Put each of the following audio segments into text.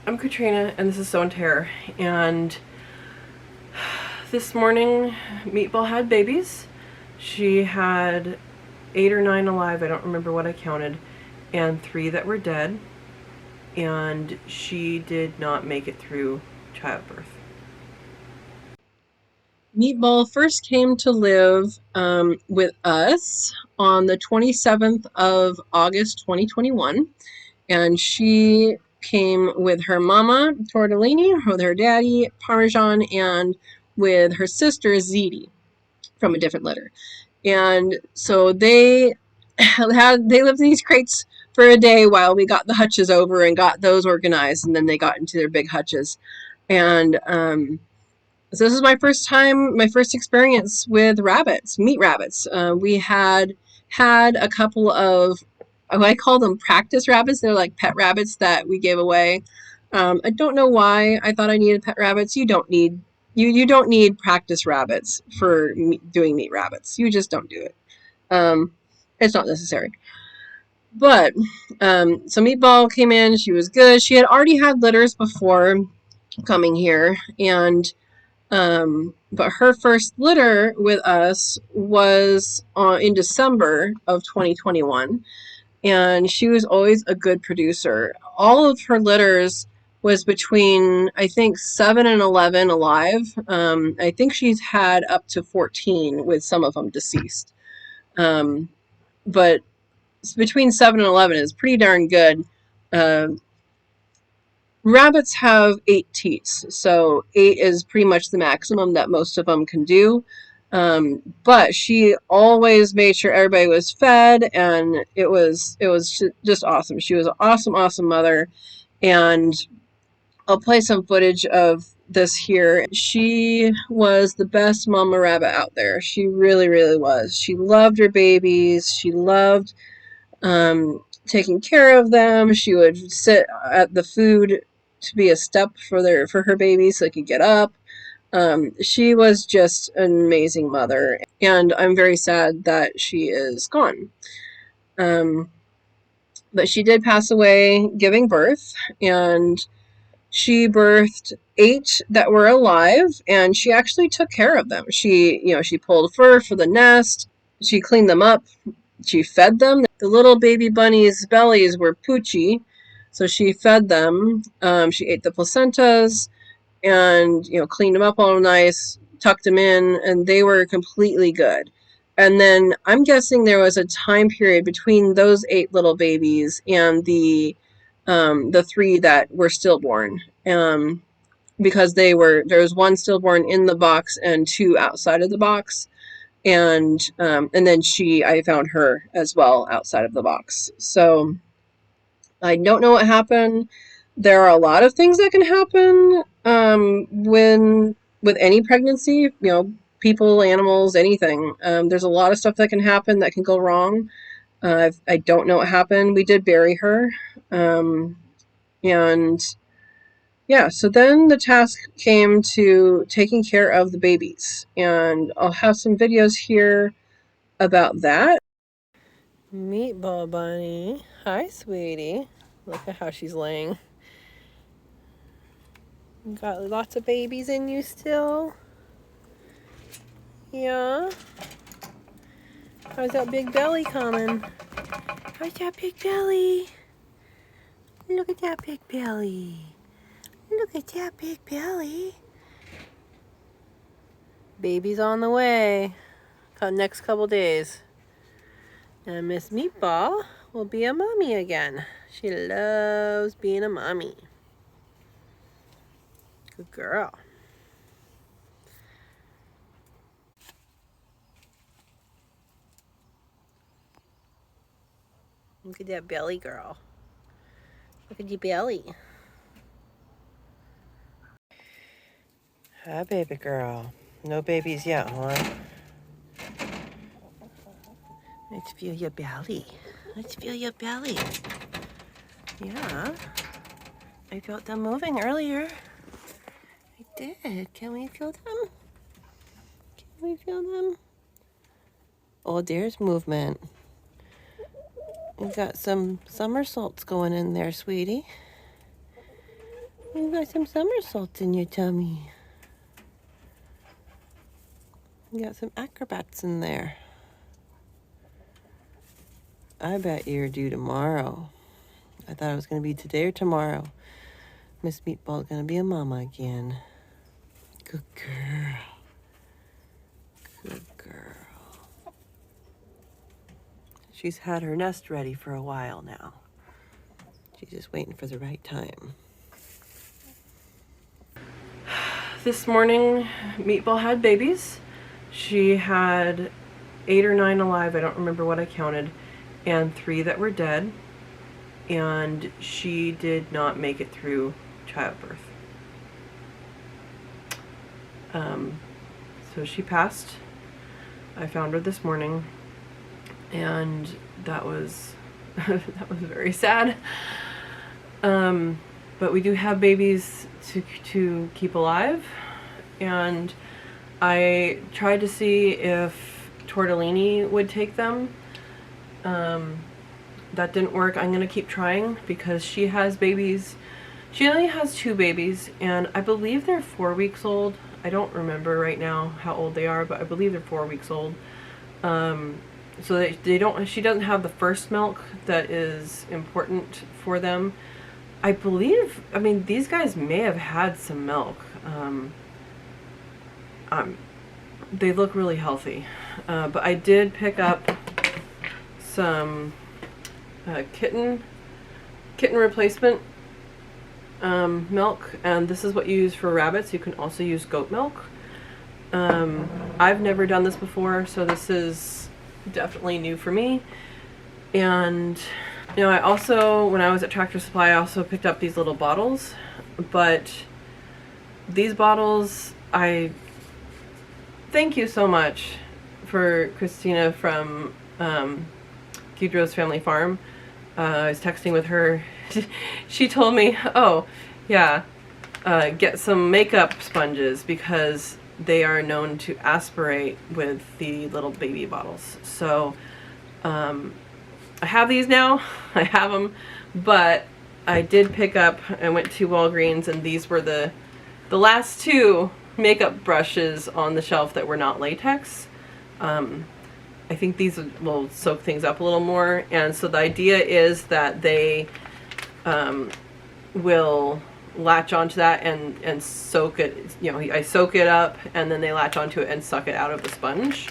I'm Katrina, and this is So and Tare. And this morning, Meatball had babies. She had 8 or 9 alive, I don't remember what I counted, and 3 that were dead. And she did not make it through childbirth. Meatball first came to live with us on the 27th of August 2021, and she came with her mama, Tortellini, with her daddy, Parmesan, and with her sister, Ziti, from a different litter. And so they lived in these crates for a day while we got the hutches over and got those organized, and then they got into their big hutches. And so this is my first experience with rabbits, meat rabbits. We had a couple of, I call them practice rabbits. They're like pet rabbits that we gave away. I don't know why I thought I needed pet rabbits. You don't need you don't need practice rabbits for doing meat rabbits. You just don't do it. It's not necessary. But so Meatball came in. She was good. She had already had litters before coming here, and but her first litter with us was in December of 2021, and she was always a good producer. All of her litters was between, I think, 7 and 11 alive. I think she's had up to 14, with some of them deceased. But between 7 and 11 is pretty darn good. Uh, Rabbits have 8 teats, so 8 is pretty much the maximum that most of them can do. But she always made sure everybody was fed, and it was just awesome. She was an awesome mother, and I'll play some footage of this here. She was the best mama rabbit out there. She really was. She loved her babies. She loved taking care of them. She would sit at the food to be a step for her baby so they could get up. She was just an amazing mother, and I'm very sad that she is gone. But she did pass away giving birth, and she birthed 8 that were alive, and she actually took care of them. She pulled fur for the nest. She cleaned them up. She fed them. The little baby bunnies' bellies were poochy, so she fed them. She ate the placentas, and cleaned them up all nice, tucked them in, and they were completely good. And then I'm guessing there was a time period between those 8 little babies and the 3 that were stillborn. Because there was 1 stillborn in the box and 2 outside of the box, and then I found her as well outside of the box. So I don't know what happened. There are a lot of things that can happen with any pregnancy. People, animals, anything. There's a lot of stuff that can happen that can go wrong. I don't know what happened. We did bury her, and yeah. So then the task came to taking care of the babies, and I'll have some videos here about that. Meatball bunny. Hi, sweetie. Look at how she's laying. You got lots of babies in you still? Yeah? How's that big belly coming? How's that big belly? Look at that big belly. Look at that big belly. Baby's on the way. Next couple days. And Miss Meatball will be a mommy again. She loves being a mommy. Good girl. Look at that belly, girl. Look at your belly. Hi, baby girl. No babies yet, huh? Let's feel your belly. Let's feel your belly. Yeah. I felt them moving earlier. I did. Can we feel them? Can we feel them? Oh, there's movement. We've got some somersaults going in there, sweetie. You got some somersaults in your tummy. You got some acrobats in there. I bet you're due tomorrow. I thought it was going to be today or tomorrow. Miss Meatball's going to be a mama again. Good girl. Good girl. She's had her nest ready for a while now. She's just waiting for the right time. This morning, Meatball had babies. She had 8 or 9 alive, I don't remember what I counted, and 3 that were dead. And she did not make it through childbirth. So she passed. I found her this morning, and that was that was very sad. But we do have babies to keep alive, and I tried to see if Tortellini would take them. That didn't work. I'm gonna keep trying because she has babies. She only has 2 babies, and I believe they're 4 weeks old. I don't remember right now how old they are, but I believe they're 4 weeks old. So they don't. She doesn't have the first milk that is important for them. I believe. I mean, these guys may have had some milk. They look really healthy, but I did pick up some kitten replacement milk, and this is what you use for rabbits. You can also use goat milk. I've never done this before, so this is definitely new for me. And you know, I also, when I was at Tractor Supply, I also picked up these little bottles, but these bottles, I thank you so much for Christina from Gudrow's Family Farm. I was texting with her. She told me, oh, yeah, get some makeup sponges because they are known to aspirate with the little baby bottles. So I have these now. I have them, but I did pick up, I went to Walgreens, and these were the last 2 makeup brushes on the shelf that were not latex. I think these will soak things up a little more, and so the idea is that they will latch onto that and soak it. You know, I soak it up, and then they latch onto it and suck it out of the sponge.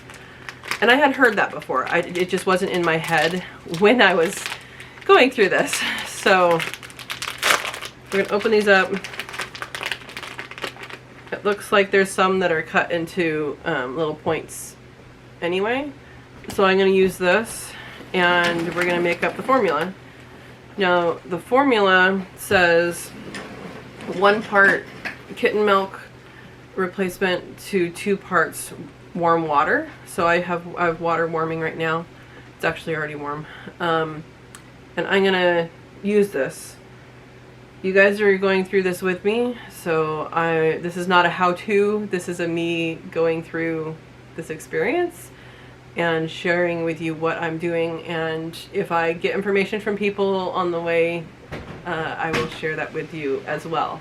And I had heard that before. It just wasn't in my head when I was going through this. So we're gonna open these up. It looks like there's some that are cut into little points anyway. So I'm going to use this, and we're going to make up the formula. Now, the formula says 1 part kitten milk replacement to 2 parts warm water. So I have water warming right now. It's actually already warm. And I'm going to use this. You guys are going through this with me, so this is not a how-to. This is a me going through this experience and sharing with you what I'm doing, and if I get information from people on the way, I will share that with you as well.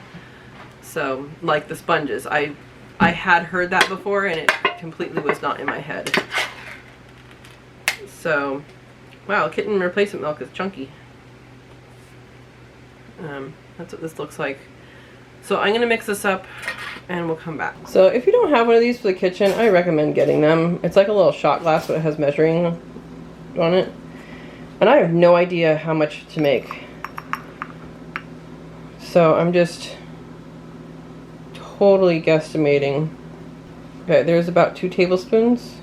So, like the sponges, I had heard that before, and it completely was not in my head. So, wow, kitten replacement milk is chunky. That's what this looks like. So I'm gonna mix this up and we'll come back. So if you don't have one of these for the kitchen, I recommend getting them. It's like a little shot glass, but it has measuring on it. And I have no idea how much to make. So I'm just totally guesstimating. Okay, there's about 2 tablespoons.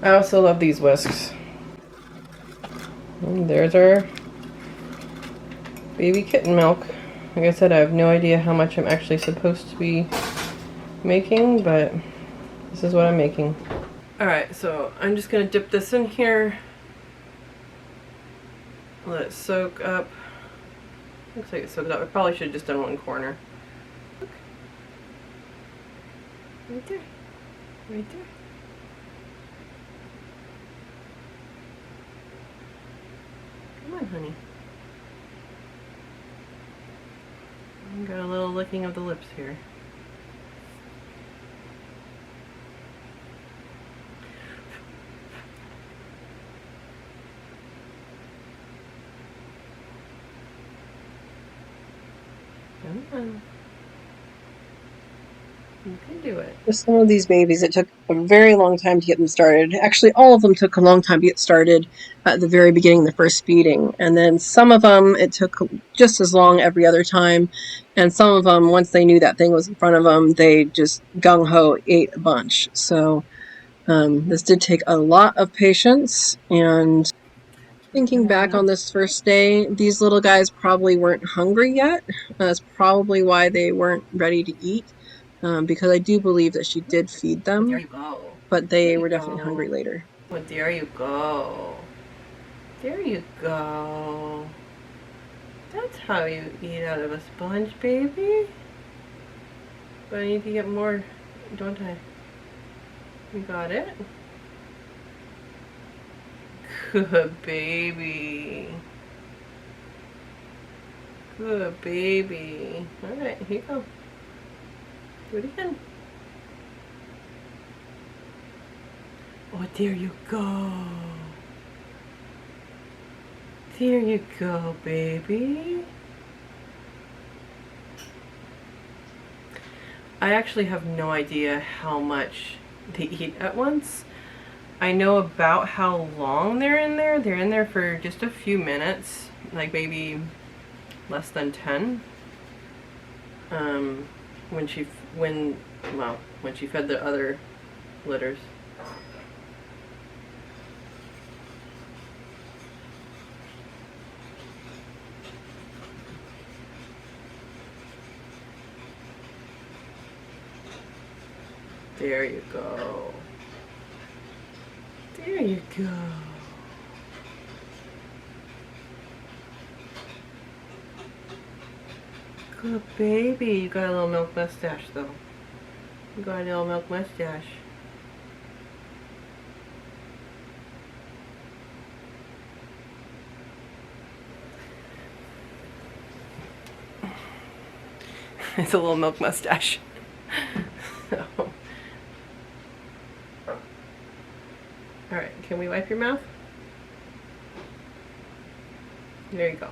I also love these whisks. And there's our baby kitten milk. Like I said, I have no idea how much I'm actually supposed to be making, but this is what I'm making. Alright, so I'm just going to dip this in here. Let it soak up. Looks like it's soaked up. I probably should have just done 1 corner. Look. Right there. Right there. honey. Got a little licking of the lips here. Come on. You can do it. For some of these babies, it took a very long time to get them started. Actually, all of them took a long time to get started at the very beginning, the first feeding. And then some of them, it took just as long every other time. And some of them, once they knew that thing was in front of them, they just gung-ho ate a bunch. So this did take a lot of patience. And thinking back on this first day, these little guys probably weren't hungry yet. That's probably why they weren't ready to eat. Because I do believe that she did feed them, There you go. but they were definitely hungry later. Well, there you go. There you go. That's how you eat out of a sponge, baby. But I need to get more, don't I? You got it? Good baby. Good baby. Alright, here you go. Do it again. Oh, there you go. There you go, baby. I actually have no idea how much they eat at once. I know about how long they're in there. They're in there for just a few minutes, like maybe less than 10. When she fed the other litters. There you go. There you go. Good baby. You got a little milk mustache though. You got a little milk mustache. It's a little milk mustache. So. Alright, can we wipe your mouth? There you go.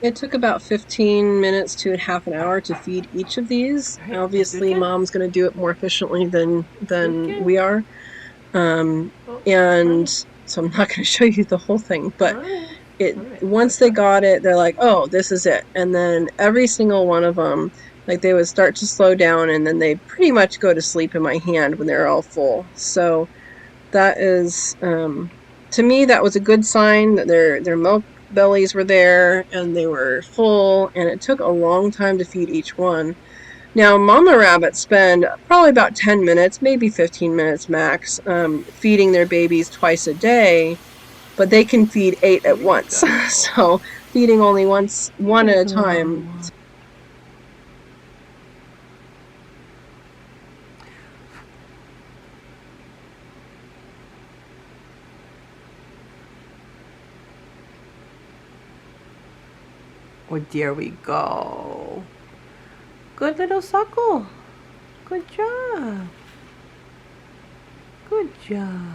It took about 15 minutes to half an hour to feed each of these. Right, Obviously, Mom's going to do it more efficiently than we are. And so I'm not going to show you the whole thing, but once they got it, they're like, oh, this is it. And then every single one of them, like they would start to slow down and then they pretty much go to sleep in my hand when they're all full. So that is, to me, that was a good sign that their milk bellies were there and they were full, and it took a long time to feed each one. Now, mama rabbits spend probably about 10 minutes, maybe 15 minutes max, feeding their babies twice a day, but they can feed 8 at once. So feeding only one at a time. Oh, there we go. Good little suckle. Good job. Good job.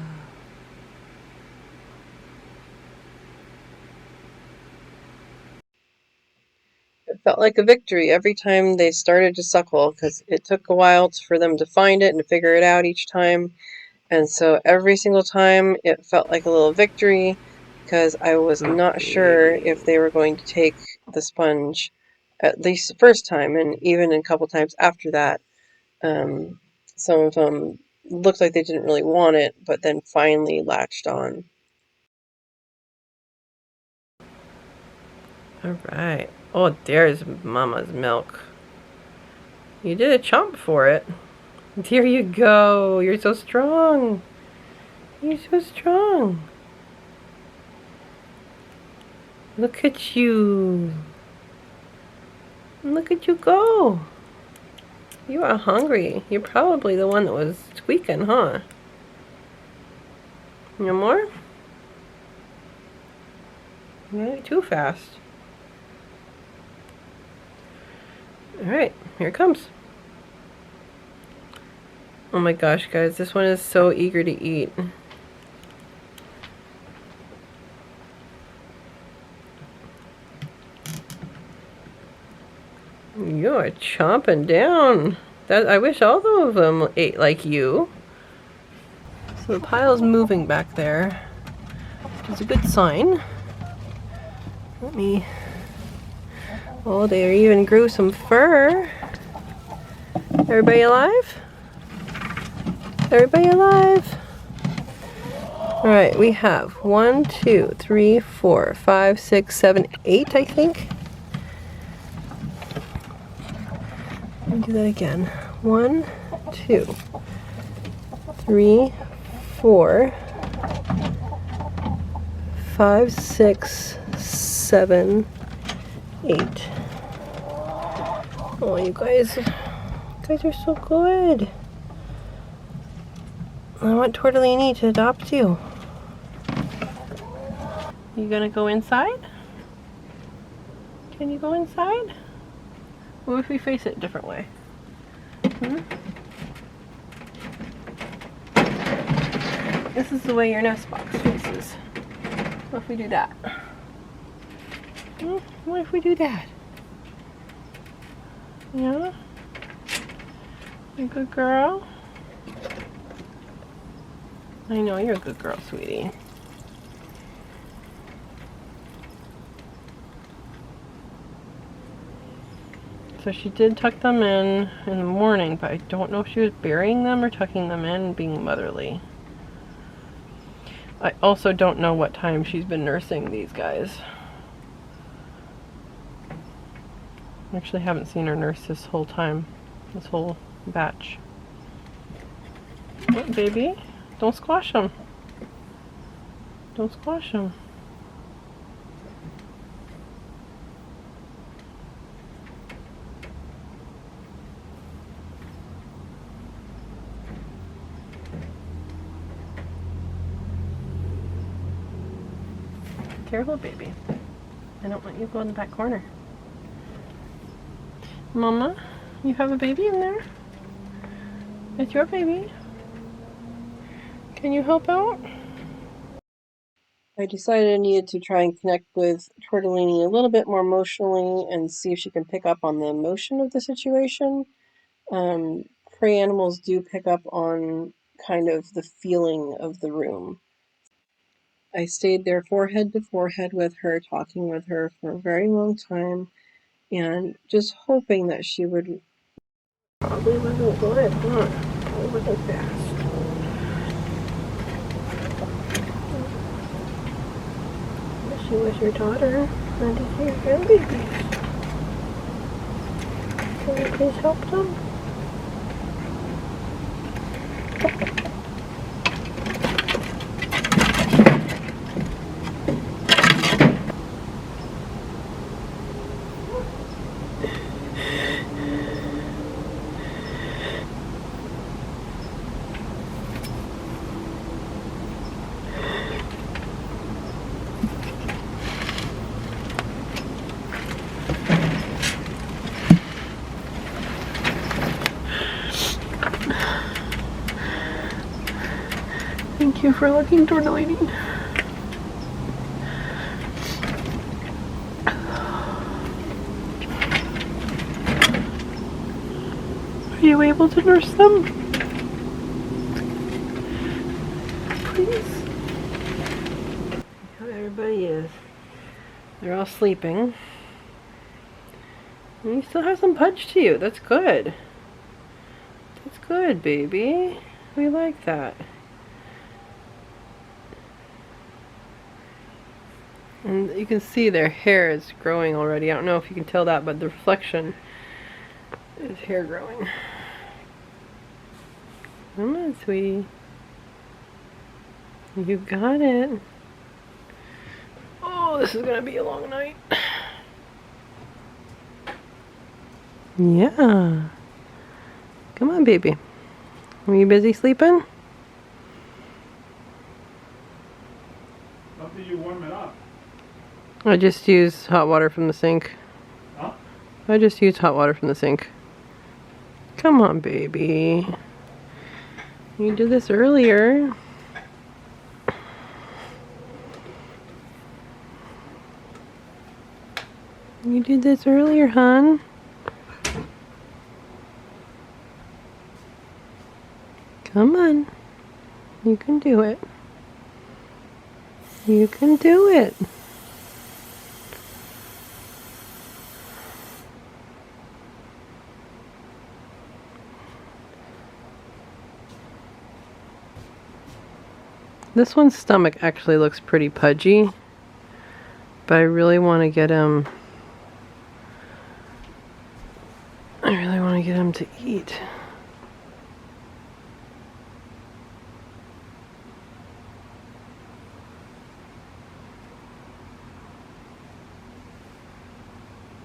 It felt like a victory every time they started to suckle, because it took a while for them to find it and figure it out each time. And so every single time it felt like a little victory, because I was not sure if they were going to take the sponge, at least the first time, and even a couple times after that. Some of them looked like they didn't really want it, but then finally latched on. All right. Oh, there's Mama's milk. You did a chomp for it. There you go. You're so strong. You're so strong. Look at you. Look at you go. You are hungry. You're probably the one that was squeaking, huh? No more? Not too fast. Alright, here it comes. Oh my gosh, guys, this one is so eager to eat. You're chomping down. I wish all of them ate like you. So the pile's moving back there, which is a good sign. Let me... Oh, they even grew some fur. Everybody alive? Everybody alive? Alright, we have 1, 2, 3, 4, 5, 6, 7, 8, I think. Let me do that again. 1, 2, 3, 4, 5, 6, 7, 8. Oh, you guys are so good. I want Tortellini to adopt you. You gonna go inside? Can you go inside? What if we face it a different way? This is the way your nest box faces. What if we do that? What if we do that? Yeah? You a good girl? I know you're a good girl, sweetie. So she did tuck them in the morning, but I don't know if she was burying them or tucking them in and being motherly. I also don't know what time she's been nursing these guys. I actually haven't seen her nurse this whole time, this whole batch. What, baby? Don't squash them. Don't squash them. Careful, baby. I don't want you to go in the back corner. Mama, you have a baby in there? It's your baby. Can you help out? I decided I needed to try and connect with Tortellini a little bit more emotionally and see if she can pick up on the emotion of the situation. Prey animals do pick up on kind of the feeling of the room. I stayed there forehead to forehead with her, talking with her for a very long time, and just hoping that she would... Probably wasn't good, huh? It wasn't fast. She was your daughter, and these are your grandbabies. Can you please help them? Thank you for looking, Tortellini. Are you able to nurse them? Please. How everybody is. They're all sleeping. And you still have some punch to you. That's good. That's good, baby. We like that. And you can see their hair is growing already. I don't know if you can tell that, but the reflection is hair growing. Come on, sweetie. You got it. Oh, this is gonna be a long night. Yeah. Come on, baby. Are you busy sleeping? After you warm it up. I just used hot water from the sink. Huh? I just used hot water from the sink. Come on, baby. You did this earlier. You did this earlier, hon. Come on. You can do it. You can do it. This one's stomach actually looks pretty pudgy, but I really want to get him. I really want to get him to eat.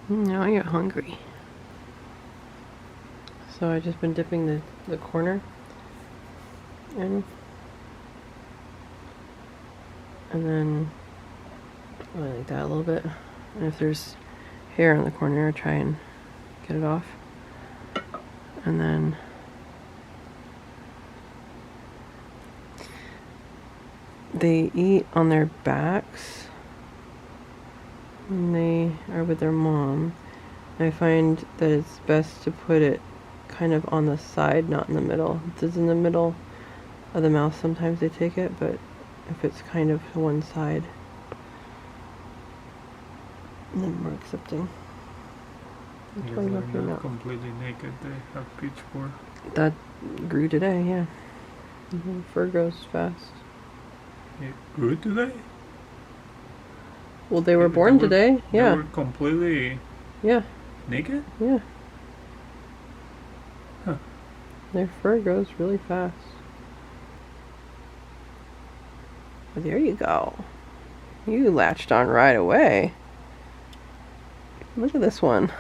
Now you're hungry. So I've just been dipping the corner in. And then I like that a little bit. And if there's hair on the corner, I try and get it off. And then they eat on their backs when they are with their mom. I find that it's best to put it kind of on the side, not in the middle. If it's in the middle of the mouth, sometimes they take it, but if it's kind of to one side, then more accepting. Because they're not completely naked, they have pitchfork. That grew today, yeah. Fur grows fast. It grew today? Well, they were born today, yeah. They were completely naked? Yeah. Huh. Their fur grows really fast. Well, there you go. You latched on right away. Look at this one.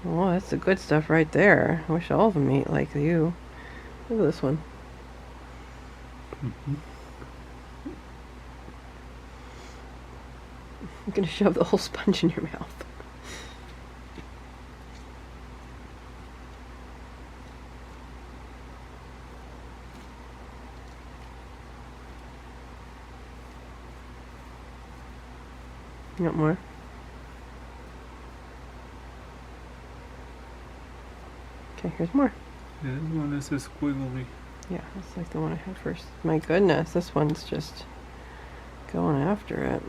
Oh, that's the good stuff right there. I wish all of them ate like you. Look at this one. Mm-hmm. I'm gonna shove the whole sponge in your mouth. You want more? Okay, here's more. This one is a squiggly. Yeah, that's like the one I had first. My goodness, this one's just going after it.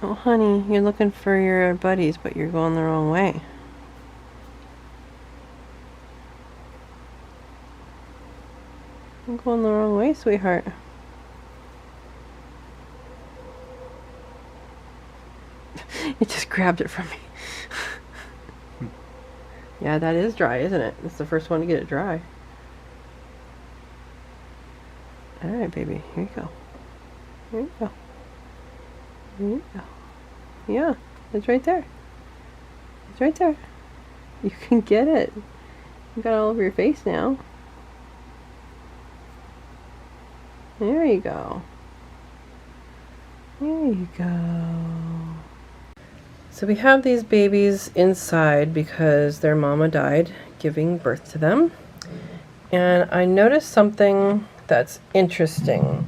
Oh, honey, you're looking for your buddies, but you're going the wrong way. I'm going the wrong way, sweetheart. It just grabbed it from me. Yeah, that is dry, isn't it? It's the first one to get it dry. Alright, baby. Here you go. Here you go. Here you go. Yeah, it's right there. It's right there. You can get it. You got it all over your face now. There you go. There you go. So we have these babies inside because their mama died giving birth to them. And I noticed something that's interesting.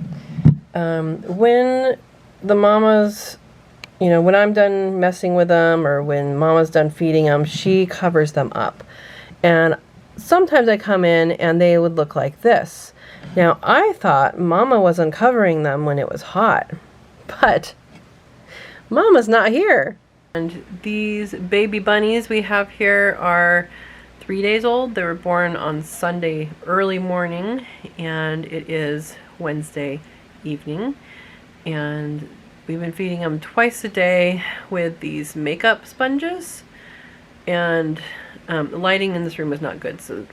When the mamas, you know, when I'm done messing with them or when mama's done feeding them, she covers them up. And sometimes I come in and they would look like this. Now, I thought mama wasn't covering them when it was hot, but mama's not here. And these baby bunnies we have here are 3 days old. They were born on Sunday early morning, and it is Wednesday evening. And we've been feeding them twice a day with these makeup sponges. And the lighting in this room is not good, so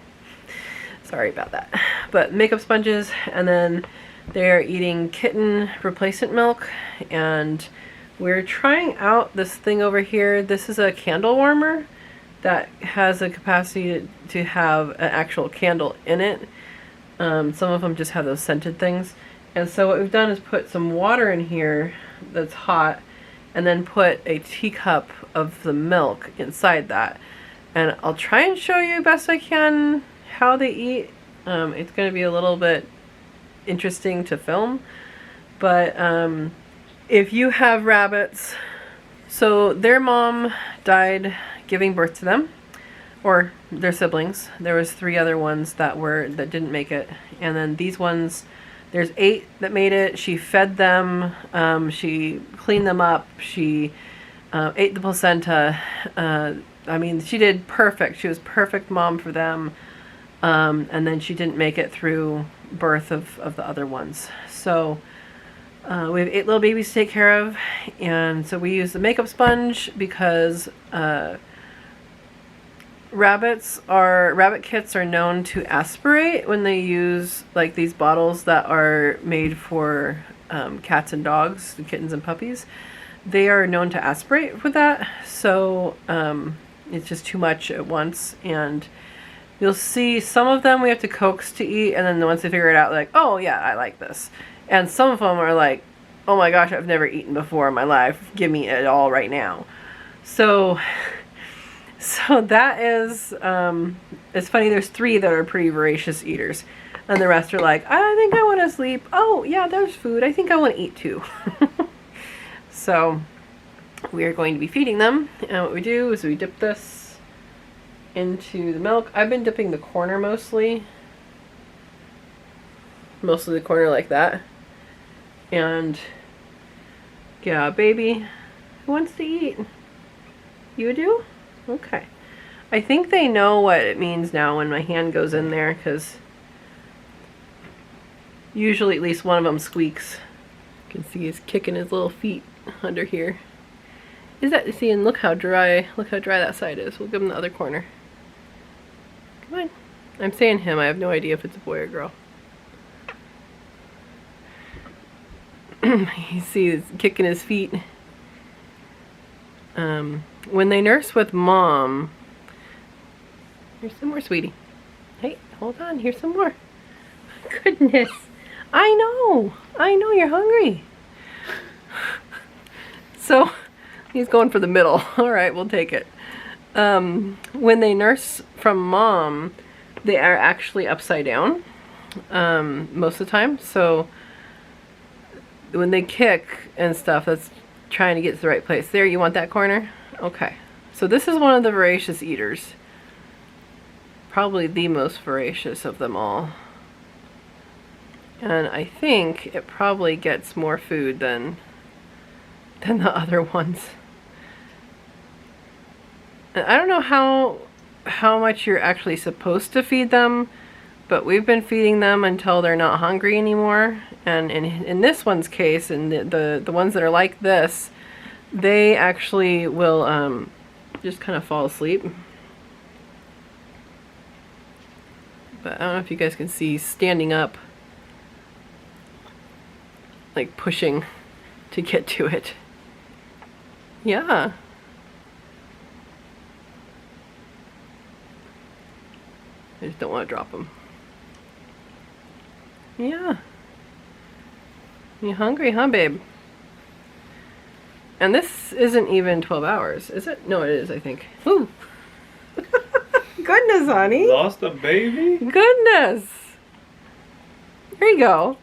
sorry about that. But makeup sponges, and then They're eating kitten replacement milk, and we're trying out this thing over here. This is a candle warmer that has a capacity to have an actual candle in it. Some of them just have those scented things. And so what we've done is put some water in here that's hot, and then put a teacup of the milk inside that. And I'll try and show you best I can how they eat. It's going to be a little bit interesting to film, but if you have rabbits, so their mom died giving birth to them, or their siblings. There was 3 other ones that didn't make it, and then these ones, there's 8 that made it. She fed them, she cleaned them up, she ate the placenta. I mean, she did perfect. She was perfect mom for them, and then she didn't make it through birth of the other ones. So we have 8 little babies to take care of, and so we use the makeup sponge because rabbit kits are known to aspirate when they use like these bottles that are made for cats and dogs, kittens and puppies. They are known to aspirate with that, so it's just too much at once. And you'll see some of them we have to coax to eat, and then once they figure it out, like, oh yeah, I like this. And some of them are like, oh my gosh, I've never eaten before in my life, give me it all right now. So that is, it's funny, there's 3 that are pretty voracious eaters, and the rest are like, I think I want to sleep. Oh yeah, there's food, I think I want to eat too. So we are going to be feeding them, and what we do is we dip this into the milk. I've been dipping the corner mostly the corner like that. And yeah, baby, who wants to eat? You do? Okay. I think they know what it means now when my hand goes in there, because usually at least one of them squeaks. You can see he's kicking his little feet under here. Is that, see, and look how dry that side is. We'll give him the other corner. Come on. I'm saying him, I have no idea if it's a boy or girl. You see he's kicking his feet. When they nurse with mom, here's some more, sweetie. Hey, hold on, here's some more. Goodness, I know you're hungry. So he's going for the middle. All right, we'll take it. When they nurse from mom, they are actually upside down most of the time. So when they kick and stuff, that's trying to get to the right place. There, you want that corner? Okay. So this is one of the voracious eaters. Probably the most voracious of them all. And I think it probably gets more food than the other ones. And I don't know how much you're actually supposed to feed them, but we've been feeding them until they're not hungry anymore. And in this one's case, and the ones that are like this, they actually will just kind of fall asleep. But I don't know if you guys can see, standing up, like pushing to get to it. Yeah. I just don't want to drop them. Yeah. You hungry, huh, babe? And this isn't even 12 hours, is it? No, it is, I think. Ooh. Goodness, honey. Lost a baby? Goodness. There you go.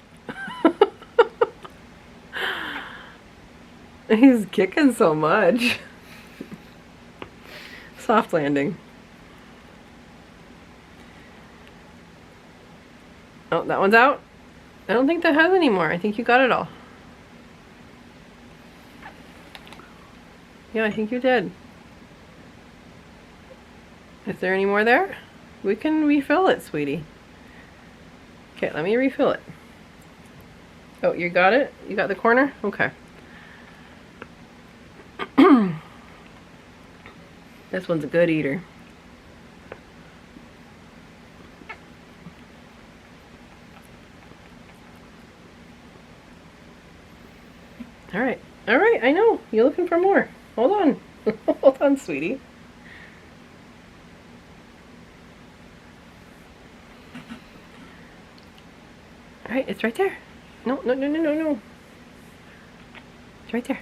He's kicking so much. Soft landing. Oh, that one's out. I don't think that has any more. I think you got it all. Yeah, I think you did. Is there any more there? We can refill it, sweetie. Okay, let me refill it. Oh, you got it? You got the corner? Okay. This one's a good eater. You looking for more? Hold on. Hold on, sweetie. Alright, it's right there. No. It's right there.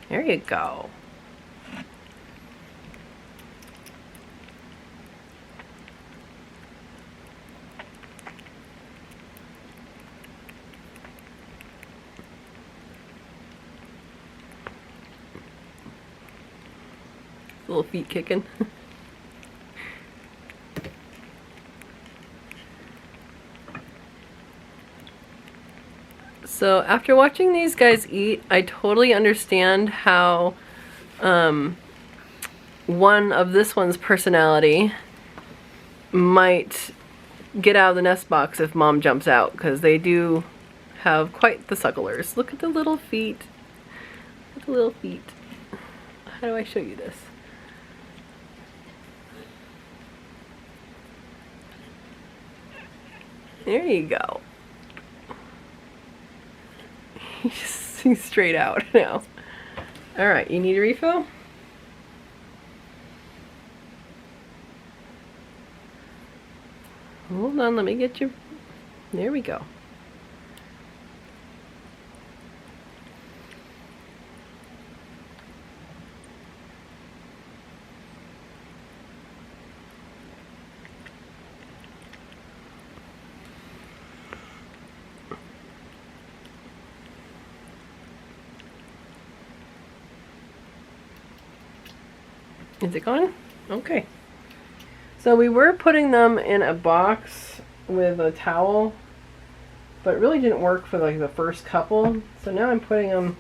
There you go. Little feet kicking. So after watching these guys eat, I totally understand how one of this one's personality might get out of the nest box if mom jumps out, because they do have quite the sucklers. Look at the little feet. Look at the little feet. How do I show you this? There you go. He's straight out now. Alright, you need a refill? Hold on, let me get you. There we go. Is it gone? Okay. So we were putting them in a box with a towel, but it really didn't work for like the first couple. So now I'm putting them.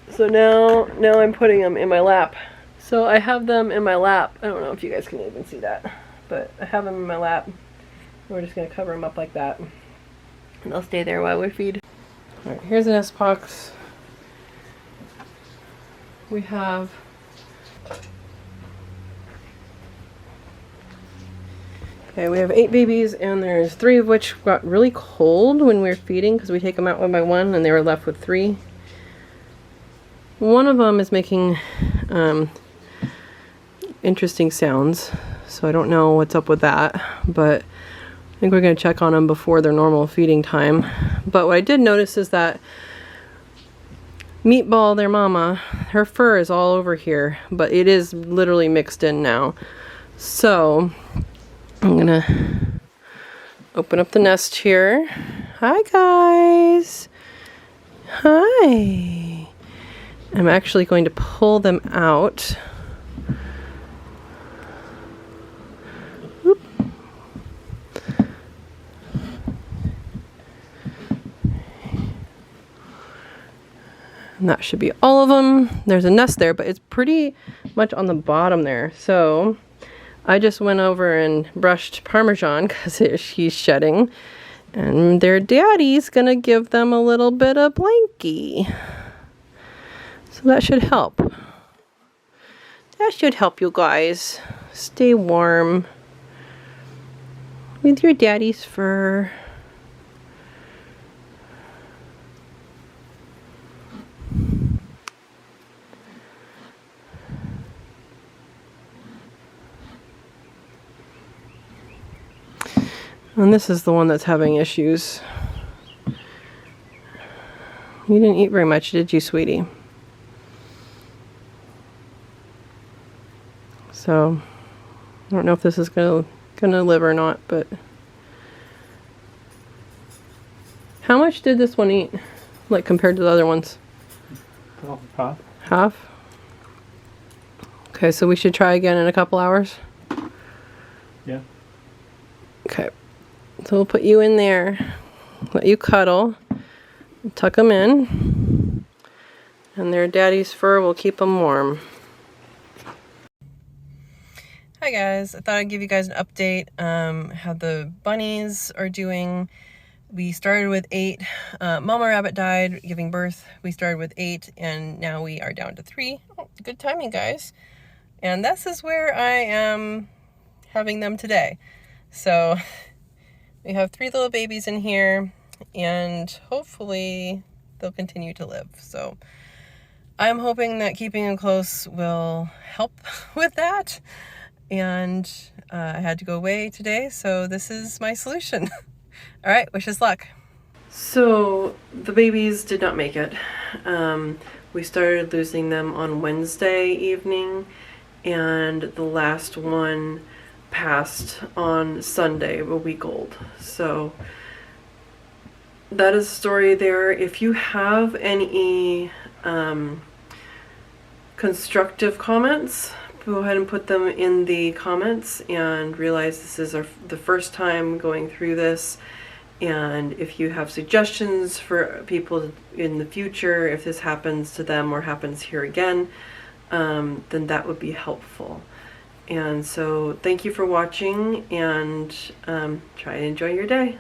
So now I'm putting them in my lap. So I have them in my lap. I don't know if you guys can even see that, but I have them in my lap. We're just gonna cover them up like that, and they'll stay there while we feed. All right, here's an nest box. We have we have 8 babies, and there's 3 of which got really cold when we were feeding because we take them out one by one, and they were left with 3. One of them is making interesting sounds, so I don't know what's up with that, but I think we're going to check on them before their normal feeding time. But what I did notice is that Meatball, their mama, her fur is all over here, but it is literally mixed in now. So I'm gonna open up the nest here. Hi guys. Hi. I'm actually going to pull them out. Oop. And that should be all of them. There's a nest there, but it's pretty much on the bottom there. So I just went over and brushed Parmesan because she's shedding. And their daddy's gonna give them a little bit of blankie. So that should help. That should help you guys stay warm with your daddy's fur. And this is the one that's having issues. You didn't eat very much, did you, sweetie? So, I don't know if this is gonna live or not, but how much did this one eat, like compared to the other ones? Half. Half? Okay, so we should try again in a couple hours? Yeah. Okay. So we'll put you in there, let you cuddle, tuck them in, and their daddy's fur will keep them warm. Hi guys, I thought I'd give you guys an update how the bunnies are doing. We started with 8. Mama rabbit died giving birth. We started with 8, and now we are down to 3. Oh, good timing, guys. And this is where I am having them today. So we have 3 little babies in here. and hopefully they'll continue to live. So I'm hoping that keeping them close will help with that. And I had to go away today, so this is my solution. All right, wish us luck. So the babies did not make it. We started losing them on Wednesday evening, and the last one passed on Sunday, a week old. So that is the story there. If you have any constructive comments, go ahead and put them in the comments, and realize this is the first time going through this. And if you have suggestions for people in the future, if this happens to them or happens here again, then that would be helpful. And so thank you for watching, and try and enjoy your day.